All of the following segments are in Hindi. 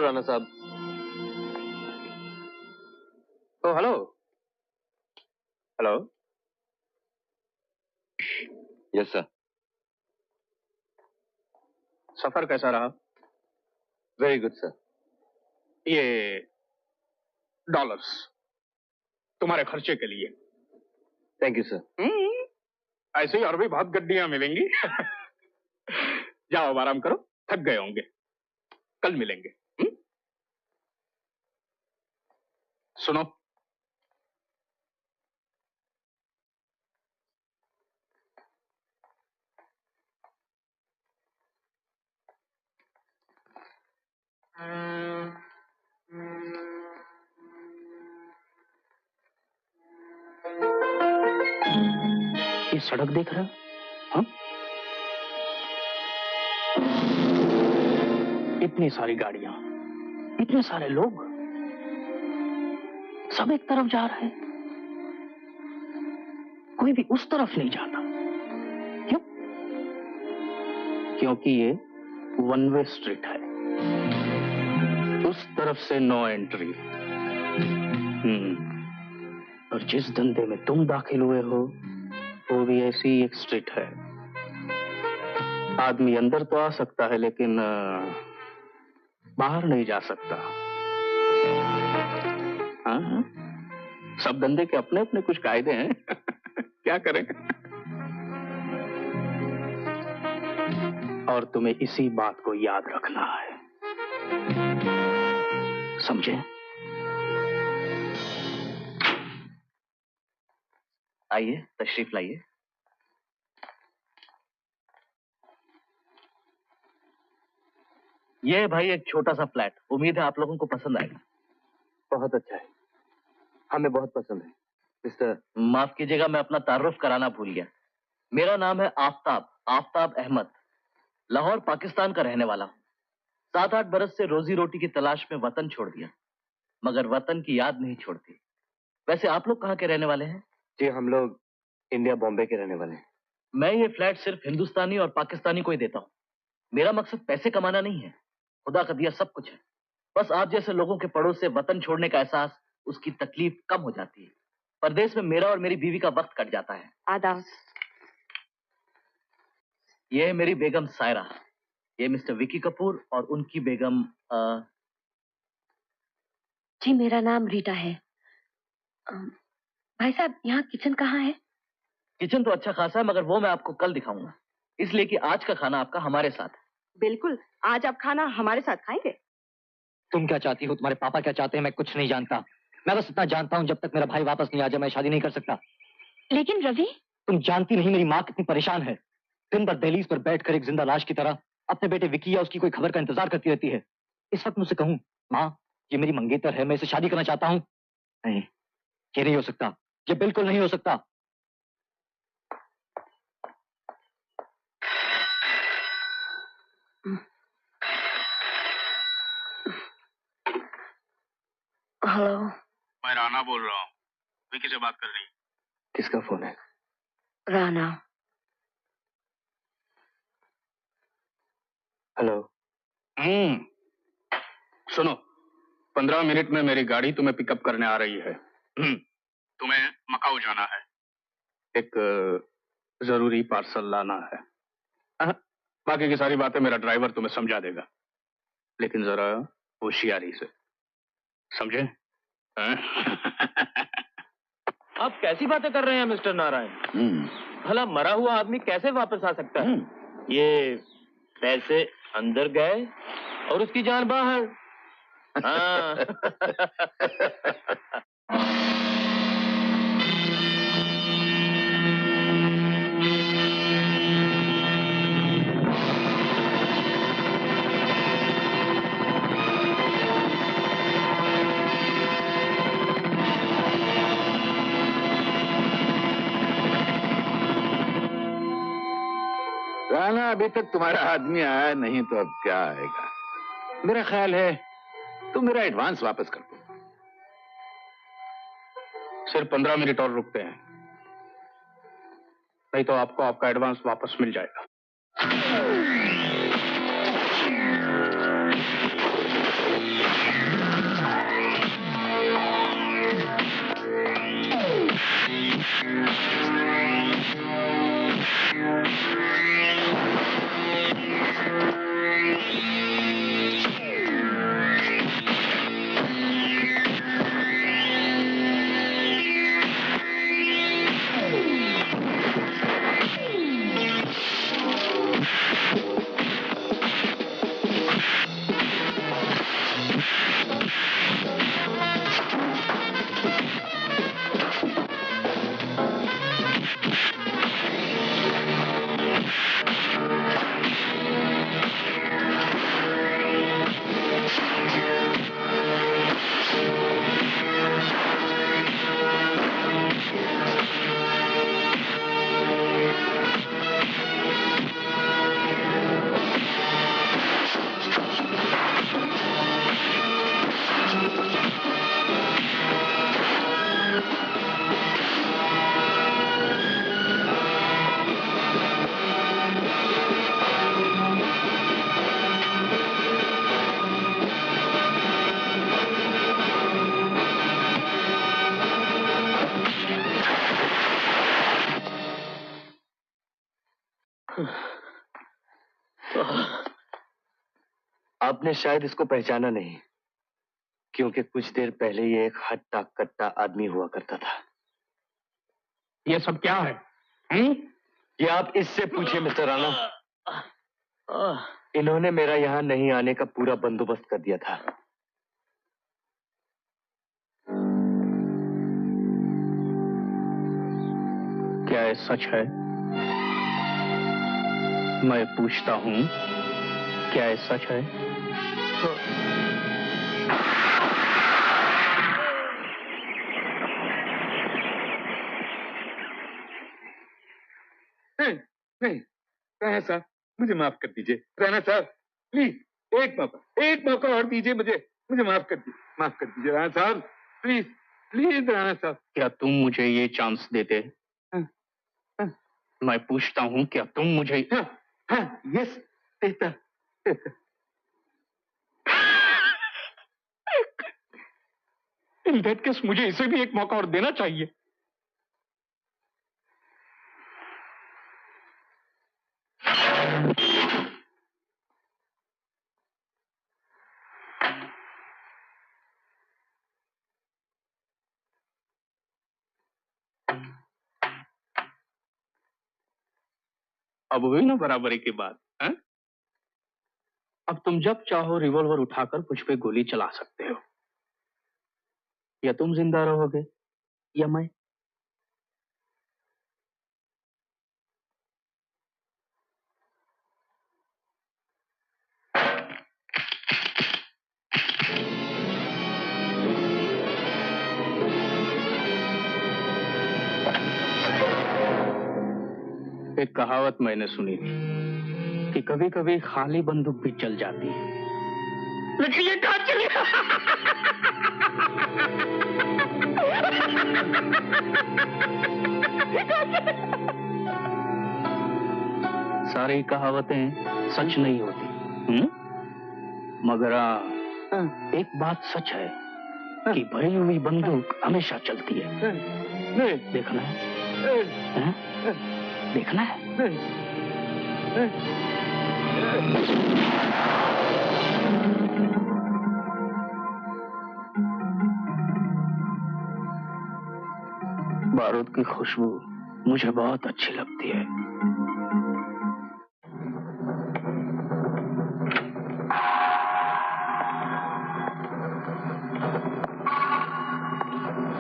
राणा साहब। ओ हेलो। हेलो। Yes sir. सफर कैसा रहा? Very good sir. ये डॉलर्स तुम्हारे खर्चे के लिए। Thank you sir. ऐसे ही और भी बहुत गड्डियां मिलेंगी। जाओ अब आराम करो, थक गए होंगे, कल मिलेंगे। सुनो, ये सड़क देख रहे हो? हाँ? इतनी सारी गाड़ियां, इतने सारे लोग, सब एक तरफ जा रहे हैं, कोई भी उस तरफ नहीं जाता। क्यों? क्योंकि ये वन वे स्ट्रीट है, उस तरफ से नो एंट्री। और जिस धंधे में तुम दाखिल हुए हो वो भी ऐसी एक स्ट्रीट है। आदमी अंदर तो आ सकता है लेकिन बाहर नहीं जा सकता। हाँ, सब धंधे के अपने अपने कुछ कायदे हैं। क्या करें? और तुम्हें इसी बात को याद रखना है, समझे? आइए, तशरीफ लाइए। ये है भाई एक छोटा सा फ्लैट, उम्मीद है आप लोगों को पसंद आएगा। बहुत अच्छा है, हमें बहुत पसंद है। मिस्टर, माफ कीजिएगा मैं अपना तारुफ कराना भूल गया। मेरा नाम है आफताब, आफताब अहमद। लाहौर पाकिस्तान का रहने वाला हूँ। 7-8 बरस से रोजी रोटी की तलाश में वतन छोड़ दिया, मगर वतन की याद नहीं छोड़ती। वैसे आप लोग कहाँ के रहने वाले हैं? जी हम लोग इंडिया बॉम्बे के रहने वाले हैं। मैं ये फ्लैट सिर्फ हिंदुस्तानी और पाकिस्तानी को ही देता हूँ। मेरा मकसद पैसे कमाना नहीं है, खुदा का दिया सब कुछ है। बस आप जैसे लोगों के पड़ोस से वतन छोड़ने का एहसास, उसकी तकलीफ कम हो जाती है। परदेश में मेरा और मेरी बीवी का वक्त कट जाता है। आदाब। ये है मेरी बेगम सायरा, ये मिस्टर विकी कपूर और उनकी बेगम जी मेरा नाम रीटा है। भाई साहब यहाँ किचन कहाँ है? किचन तो अच्छा खासा है मगर वो मैं आपको कल दिखाऊंगा, इसलिए कि आज का खाना आपका हमारे साथ है। बिल्कुल, आज आप खाना हमारे साथ खाएंगे। तुम क्या चाहती हो, तुम्हारे पापा क्या चाहते हैं, मैं कुछ नहीं जानता। मैं बस इतना जानता हूँ जब तक मेरा भाई वापस नहीं आ जाए मैं शादी नहीं कर सकता। लेकिन रवि, तुम जानती नहीं मेरी माँ कितनी परेशान है। दिन भर दहलीज पर बैठकर एक जिंदा लाश की तरह अपने बेटे विकी या उसकी कोई खबर का इंतजार करती रहती है। इस वक्त मुझसे कहूँ माँ ये मेरी मंगेतर है, मैं इसे शादी करना चाहता हूँ, नहीं ये नहीं हो सकता, ये बिल्कुल नहीं हो सकता। हेलो, मैं राणा बोल रहा हूँ, विकी से बात कर रही। किसका फोन है? राणा। हेलो। सुनो, 15 मिनट में मेरी गाड़ी तुम्हें पिकअप करने आ रही है। तुम्हें मकाऊ जाना है, एक जरूरी पार्सल लाना है। बाकी की सारी बातें मेरा ड्राइवर तुम्हें समझा देगा, लेकिन जरा होशियारी से, समझे? आप कैसी बातें कर रहे हैं मिस्टर नारायण? भला मरा हुआ आदमी कैसे वापस आ सकता है? ये पैसे अंदर गए और उसकी जान बाहर। हाँ। राणा अभी तक तुम्हारा आदमी आया नहीं तो अब क्या आएगा? मेरा ख्याल है तुम मेरा एडवांस वापस कर दो। सिर्फ 15 मिनट और रुकते हैं, नहीं तो आपको आपका एडवांस वापस मिल जाएगा। आपने शायद इसको पहचाना नहीं, क्योंकि कुछ देर पहले ये एक हट्टा कट्टा आदमी हुआ करता था। ये सब क्या है? ये आप इससे पूछिए मिस्टर राणा। इन्होंने मेरा यहाँ नहीं आने का पूरा बंदोबस्त कर दिया था। क्या ये सच है? मैं पूछता हूँ, क्या ये सच है? नहीं राणा साहब, मुझे माफ कर दीजिए। राणा साहब प्लीज एक मौका और दीजिए मुझे माफ कर दीजिए राणा साहब, प्लीज राणा साहब। क्या तुम मुझे ये चांस देते? मैं पूछता हूँ, क्या तुम मुझे? हाँ, यस देता। इन दैट केस मुझे इसे भी एक मौका और देना चाहिए। अब हुई ना बराबरी की बात? है? अब तुम जब चाहो रिवॉल्वर उठाकर मुझ पे गोली चला सकते हो। या तुम जिंदा रहोगे या मैं। एक कहावत मैंने सुनी थी कि कभी कभी खाली बंदूक भी चल जाती है, लेकिन ये कहां चली? सारी कहावतें सच नहीं होती, मगर एक बात सच है कि भरी हुई बंदूक हमेशा चलती है। देखना है? देखना है? बारूद की खुशबू मुझे बहुत अच्छी लगती है।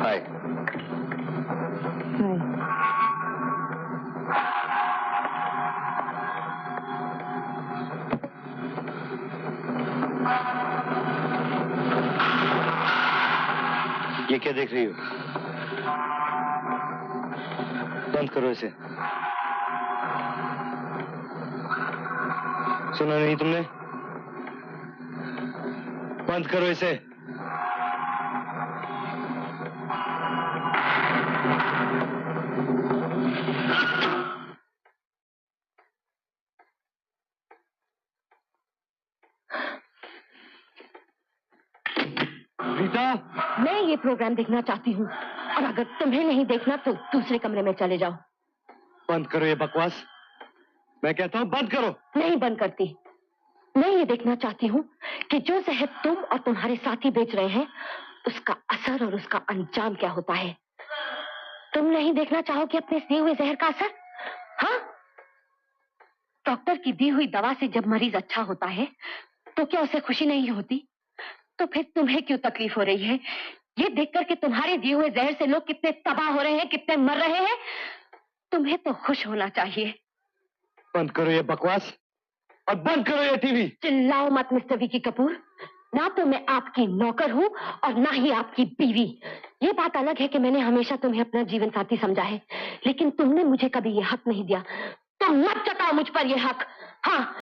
हाय। ये क्या देख रही हो? बंद करो इसे। सुना नहीं तुमने? बंद करो इसे। मैं ये प्रोग्राम देखना चाहती हूँ। और अगर तुम्हें नहीं देखना तो दूसरे कमरे में चले जाओ। बंद करो ये बकवास। मैं कहता हूँ बंद करो। नहीं बंद करती। मैं ये देखना चाहती हूँ कि जो जहर तुम और तुम्हारे साथी बेच रहे हैं उसका असर और उसका अंजाम क्या होता है। तुम नहीं देखना चाहोगे अपने दिए हुए जहर का असर? हाँ, डॉक्टर की दी हुई दवा से जब मरीज अच्छा होता है तो क्या उसे खुशी नहीं होती? तो फिर तुम्हें क्यों तकलीफ हो रही है ये देखकर कि तुम्हारे दिए हुए जहर से लोग कितने तबाह हो रहे हैं, कितने मर रहे हैं? तुम्हें तो खुश होना चाहिए। बंद करो ये बकवास और बंद करो ये टीवी। चिल्लाओ मत मिस्टर विकी कपूर। ना तो मैं आपकी नौकर हूँ और ना ही आपकी बीवी। ये बात अलग है कि मैंने हमेशा तुम्हें अपना जीवन साथी समझा है, लेकिन तुमने मुझे कभी ये हक नहीं दिया। तुम मत जताओ मुझ पर ये हक। हाँ,